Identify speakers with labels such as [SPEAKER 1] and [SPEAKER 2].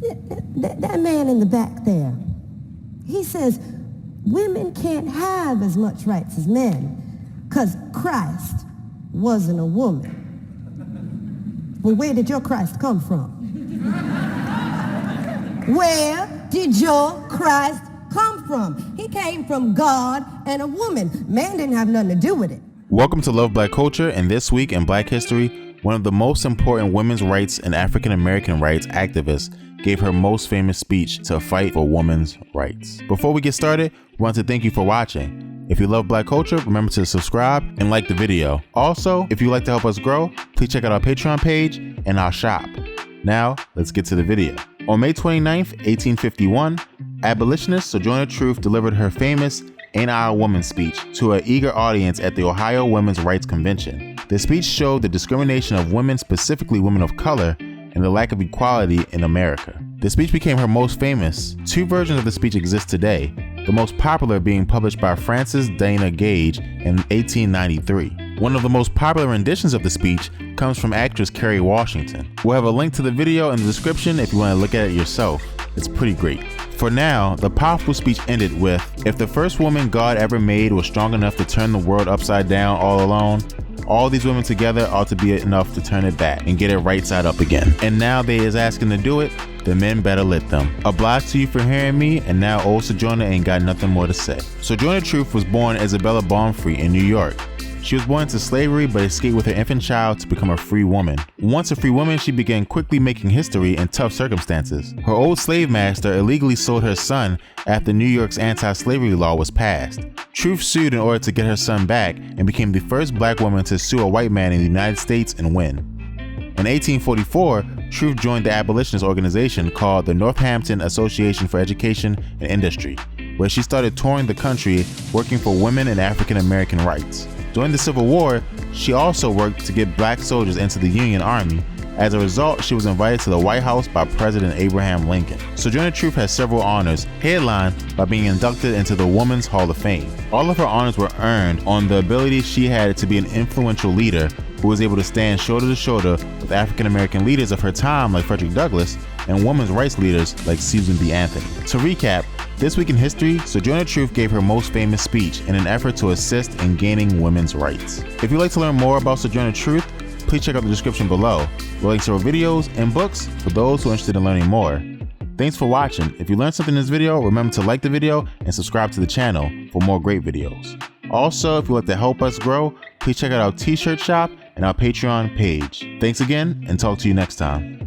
[SPEAKER 1] That man in the back there, he says women can't have as much rights as men because Christ wasn't a woman. Well, where did your Christ come from? Where did your Christ come from? He came from God and a woman. Man didn't have nothing to do with it.
[SPEAKER 2] Welcome to Love Black Culture, and this week in Black History, one of the most important women's rights and African American rights activists gave her most famous speech to fight for women's rights. Before we get started, we want to thank you for watching. If you love Black culture, remember to subscribe and like the video. Also, if you'd like to help us grow, please check out our Patreon page and our shop. Now, let's get to the video. On May 29th, 1851, abolitionist Sojourner Truth delivered her famous Ain't I A Woman speech to an eager audience at the Ohio Women's Rights Convention. The speech showed the discrimination of women, specifically women of color, and the lack of equality in America. The speech became her most famous. Two versions of the speech exist today, the most popular being published by Frances Dana Gage in 1893. One of the most popular renditions of the speech comes from actress Kerry Washington. We'll have a link to the video in the description if you want to look at it yourself. It's pretty great. For now, the powerful speech ended with, "If the first woman God ever made was strong enough to turn the world upside down all alone, all these women together ought to be enough to turn it back and get it right side up again. And now they is asking to do it, the men better let them. Obliged to you for hearing me, and now old Sojourner ain't got nothing more to say." Sojourner Truth was born Isabella Baumfree in New York. She was born into slavery but escaped with her infant child to become a free woman. Once a free woman, she began quickly making history in tough circumstances. Her old slave master illegally sold her son after New York's anti-slavery law was passed. Truth sued in order to get her son back and became the first black woman to sue a white man in the United States and win. In 1844, Truth joined the abolitionist organization called the Northampton Association for Education and Industry, where she started touring the country working for women and African American rights. During the Civil War, she also worked to get black soldiers into the Union Army. As a result, she was invited to the White House by President Abraham Lincoln. Sojourner Truth has several honors, headlined by being inducted into the Women's Hall of Fame. All of her honors were earned on the ability she had to be an influential leader who was able to stand shoulder to shoulder with African American leaders of her time like Frederick Douglass and women's rights leaders like Susan B. Anthony. To recap, this week in history, Sojourner Truth gave her most famous speech in an effort to assist in gaining women's rights. If you'd like to learn more about Sojourner Truth, please check out the description below, with links to her videos and books for those who are interested in learning more. Thanks for watching. If you learned something in this video, remember to like the video and subscribe to the channel for more great videos. Also, if you'd like to help us grow, please check out our t-shirt shop and our Patreon page. Thanks again, and talk to you next time.